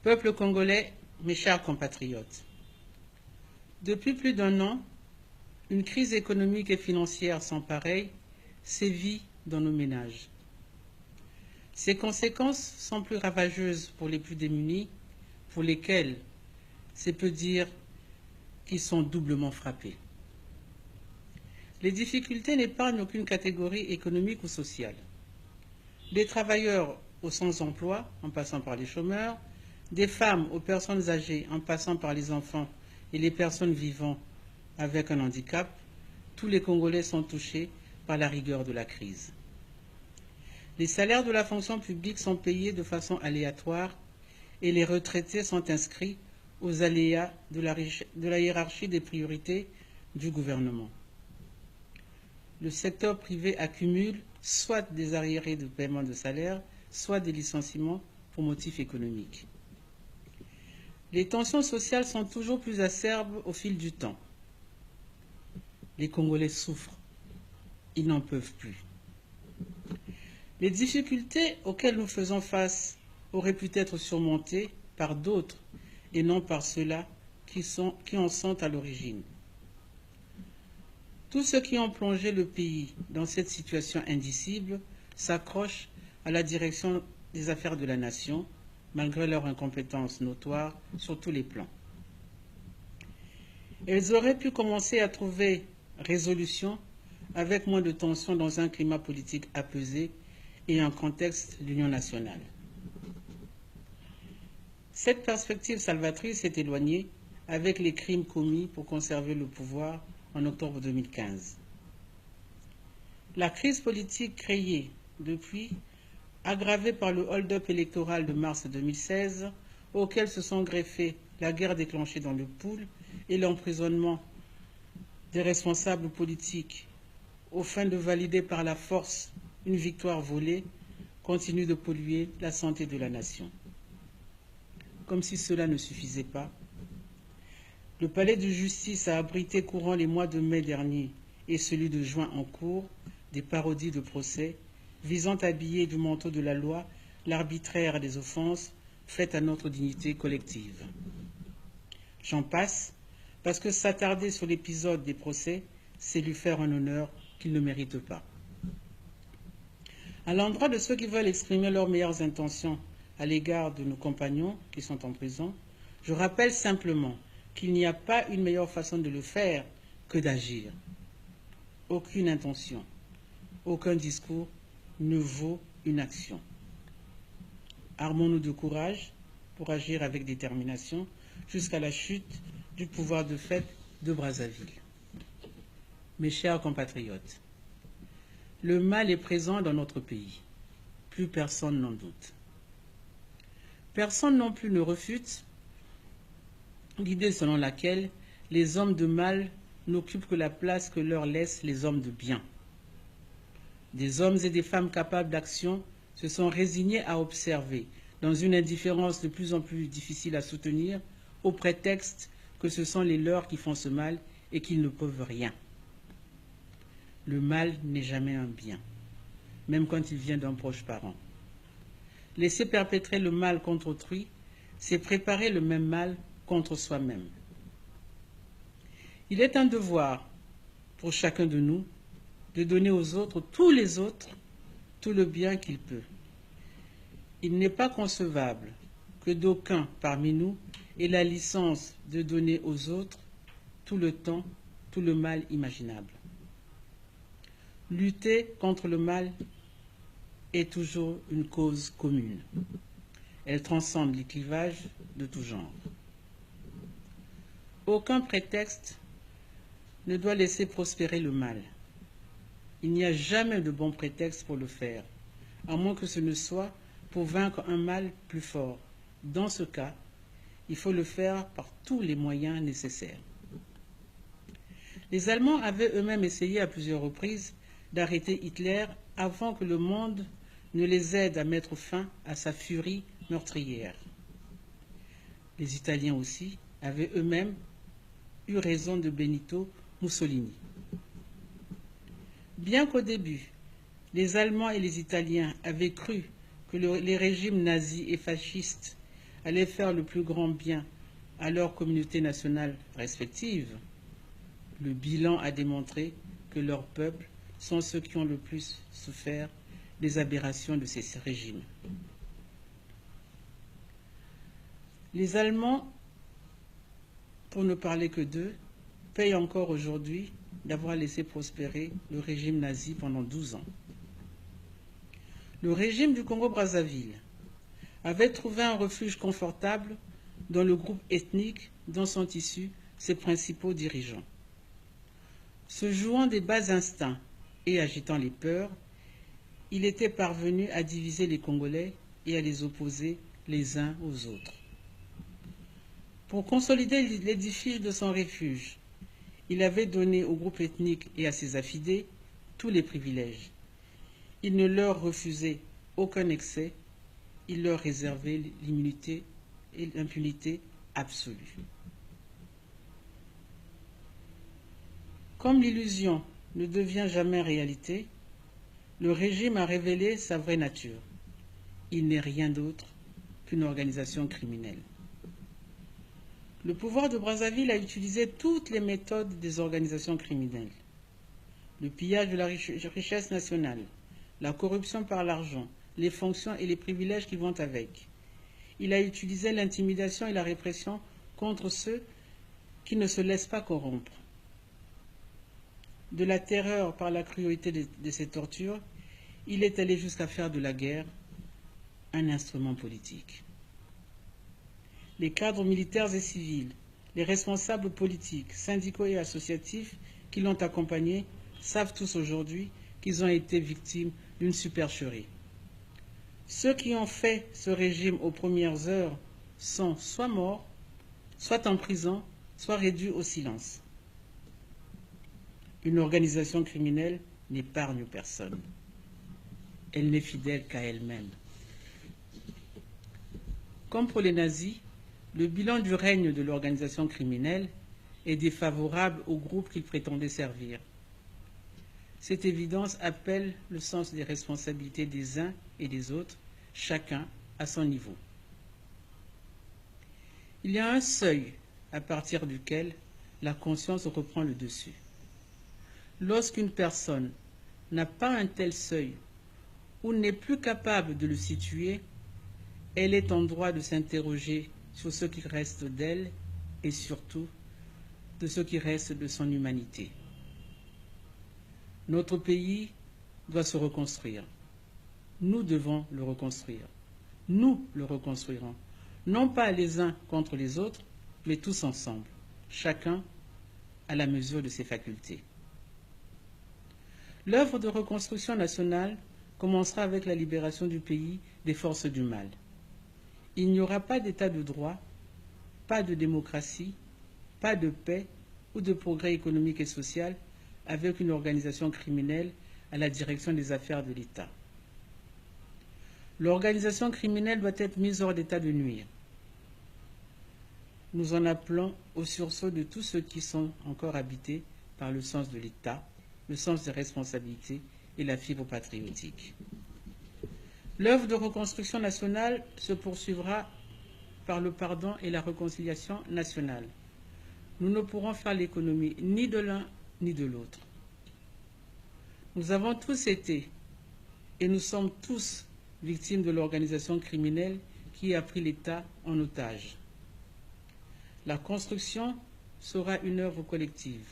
Peuple congolais, mes chers compatriotes, depuis plus d'un an, une crise économique et financière sans pareille sévit dans nos ménages. Ses conséquences sont plus ravageuses pour les plus démunis, pour lesquels c'est peu dire qu'ils sont doublement frappés. Les difficultés n'épargnent aucune catégorie économique ou sociale. Des travailleurs aux sans-emploi, en passant par les chômeurs, des femmes aux personnes âgées, en passant par les enfants et les personnes vivant avec un handicap, tous les Congolais sont touchés par la rigueur de la crise. Les salaires de la fonction publique sont payés de façon aléatoire et les retraités sont inscrits aux aléas de la hiérarchie des priorités du gouvernement. Le secteur privé accumule soit des arriérés de paiement de salaire, soit des licenciements pour motifs économiques. Les tensions sociales sont toujours plus acerbes au fil du temps. Les Congolais souffrent. Ils n'en peuvent plus. Les difficultés auxquelles nous faisons face auraient pu être surmontées par d'autres et non par ceux-là qui en sont à l'origine. Tous ceux qui ont plongé le pays dans cette situation indicible s'accrochent à la direction des affaires de la nation, malgré leur incompétence notoire sur tous les plans. Elles auraient pu commencer à trouver résolution avec moins de tensions dans un climat politique apaisé et un contexte d'union nationale. Cette perspective salvatrice s'est éloignée avec les crimes commis pour conserver le pouvoir en octobre 2015. La crise politique créée depuis, aggravée par le hold-up électoral de mars 2016, auquel se sont greffés la guerre déclenchée dans le Pool et l'emprisonnement des responsables politiques aux fins de valider par la force une victoire volée, continue de polluer la santé de la nation. Comme si cela ne suffisait pas, le palais de justice a abrité courant les mois de mai dernier et celui de juin en cours des parodies de procès visant à habiller du manteau de la loi l'arbitraire des offenses faites à notre dignité collective. J'en passe parce que s'attarder sur l'épisode des procès, c'est lui faire un honneur qu'il ne mérite pas. À l'endroit de ceux qui veulent exprimer leurs meilleures intentions à l'égard de nos compagnons qui sont en prison, je rappelle simplement qu'il n'y a pas une meilleure façon de le faire que d'agir. Aucune intention, aucun discours ne vaut une action. Armons-nous de courage pour agir avec détermination jusqu'à la chute du pouvoir de fait de Brazzaville. Mes chers compatriotes, le mal est présent dans notre pays. Plus personne n'en doute. Personne non plus ne refute l'idée selon laquelle les hommes de mal n'occupent que la place que leur laissent les hommes de bien. Des hommes et des femmes capables d'action se sont résignés à observer, dans une indifférence de plus en plus difficile à soutenir, au prétexte que ce sont les leurs qui font ce mal et qu'ils ne peuvent rien. Le mal n'est jamais un bien, même quand il vient d'un proche parent. Laisser perpétrer le mal contre autrui, c'est préparer le même mal contre soi-même. Il est un devoir pour chacun de nous de donner aux autres, tous les autres, tout le bien qu'il peut. Il n'est pas concevable que d'aucuns parmi nous aient la licence de donner aux autres tout le temps, tout le mal imaginable. Lutter contre le mal est toujours une cause commune. Elle transcende les clivages de tout genre. Aucun prétexte ne doit laisser prospérer le mal. Il n'y a jamais de bon prétexte pour le faire, à moins que ce ne soit pour vaincre un mal plus fort. Dans ce cas, il faut le faire par tous les moyens nécessaires. Les Allemands avaient eux-mêmes essayé à plusieurs reprises d'arrêter Hitler avant que le monde ne les aide à mettre fin à sa furie meurtrière. Les Italiens aussi avaient eux-mêmes eu raison de Benito Mussolini. Bien qu'au début, les Allemands et les Italiens avaient cru que les régimes nazis et fascistes allaient faire le plus grand bien à leur communauté nationale respective, le bilan a démontré que leurs peuples sont ceux qui ont le plus souffert des aberrations de ces régimes. Les Allemands, pour ne parler que d'eux, payent encore aujourd'hui d'avoir laissé prospérer le régime nazi pendant 12 ans. Le régime du Congo-Brazzaville avait trouvé un refuge confortable dans le groupe ethnique dont sont issus ses principaux dirigeants. Se jouant des bas instincts et agitant les peurs, il était parvenu à diviser les Congolais et à les opposer les uns aux autres. Pour consolider l'édifice de son refuge, il avait donné au groupe ethnique et à ses affidés tous les privilèges. Il ne leur refusait aucun excès, il leur réservait l'immunité et l'impunité absolue. Comme l'illusion ne devient jamais réalité, le régime a révélé sa vraie nature. Il n'est rien d'autre qu'une organisation criminelle. Le pouvoir de Brazzaville a utilisé toutes les méthodes des organisations criminelles. Le pillage de la richesse nationale, la corruption par l'argent, les fonctions et les privilèges qui vont avec. Il a utilisé l'intimidation et la répression contre ceux qui ne se laissent pas corrompre. De la terreur par la cruauté de ces tortures, il est allé jusqu'à faire de la guerre un instrument politique. Les cadres militaires et civils, les responsables politiques, syndicaux et associatifs qui l'ont accompagné savent tous aujourd'hui qu'ils ont été victimes d'une supercherie. Ceux qui ont fait ce régime aux premières heures sont soit morts, soit en prison, soit réduits au silence. Une organisation criminelle n'épargne personne. Elle n'est fidèle qu'à elle-même. Comme pour les nazis, le bilan du règne de l'organisation criminelle est défavorable au groupe qu'il prétendait servir. Cette évidence appelle le sens des responsabilités des uns et des autres, chacun à son niveau. Il y a un seuil à partir duquel la conscience reprend le dessus. Lorsqu'une personne n'a pas un tel seuil ou n'est plus capable de le situer, elle est en droit de s'interroger sur ce qui reste d'elle et surtout de ce qui reste de son humanité. Notre pays doit se reconstruire. Nous devons le reconstruire. Nous le reconstruirons, non pas les uns contre les autres, mais tous ensemble, chacun à la mesure de ses facultés. L'œuvre de reconstruction nationale commencera avec la libération du pays des forces du mal. Il n'y aura pas d'état de droit, pas de démocratie, pas de paix ou de progrès économique et social avec une organisation criminelle à la direction des affaires de l'État. L'organisation criminelle doit être mise hors d'état de nuire. Nous en appelons au sursaut de tous ceux qui sont encore habités par le sens de l'État, le sens des responsabilités et la fibre patriotique. L'œuvre de reconstruction nationale se poursuivra par le pardon et la réconciliation nationale. Nous ne pourrons faire l'économie ni de l'un ni de l'autre. Nous avons tous été et nous sommes tous victimes de l'organisation criminelle qui a pris l'État en otage. La construction sera une œuvre collective,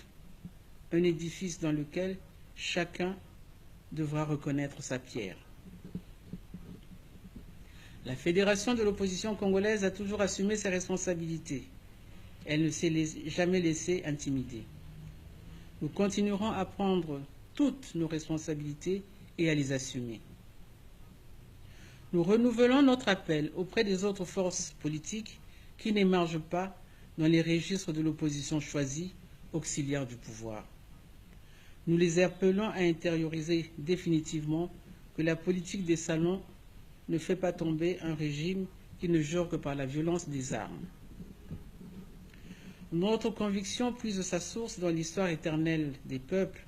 un édifice dans lequel chacun devra reconnaître sa pierre. La Fédération de l'opposition congolaise a toujours assumé ses responsabilités. Elle ne s'est jamais laissée intimider. Nous continuerons à prendre toutes nos responsabilités et à les assumer. Nous renouvelons notre appel auprès des autres forces politiques qui n'émergent pas dans les registres de l'opposition choisie, auxiliaire du pouvoir. Nous les appelons à intérioriser définitivement que la politique des salons ne fait pas tomber un régime qui ne jure que par la violence des armes. Notre conviction puise sa source dans l'histoire éternelle des peuples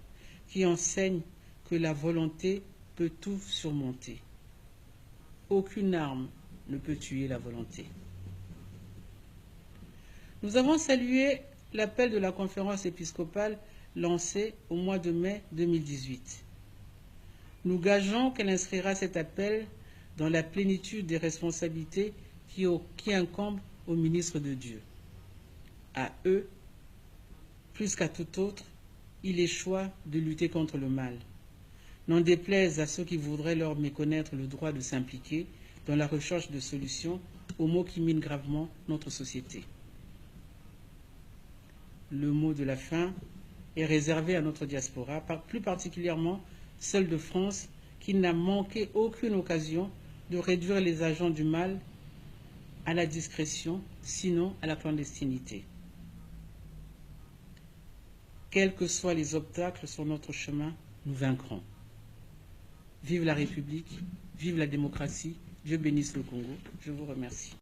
qui enseigne que la volonté peut tout surmonter. Aucune arme ne peut tuer la volonté. Nous avons salué l'appel de la conférence épiscopale lancé au mois de mai 2018. Nous gageons qu'elle inscrira cet appel dans la plénitude des responsabilités qui incombent aux ministres de Dieu. À eux, plus qu'à tout autre, il est choix de lutter contre le mal. N'en déplaise à ceux qui voudraient leur méconnaître le droit de s'impliquer dans la recherche de solutions aux maux qui minent gravement notre société. Le mot de la fin est réservé à notre diaspora, plus particulièrement celle de France, qui n'a manqué aucune occasion de réduire les agents du mal à la discrétion, sinon à la clandestinité. Quels que soient les obstacles sur notre chemin, nous vaincrons. Vive la République, vive la démocratie, Dieu bénisse le Congo. Je vous remercie.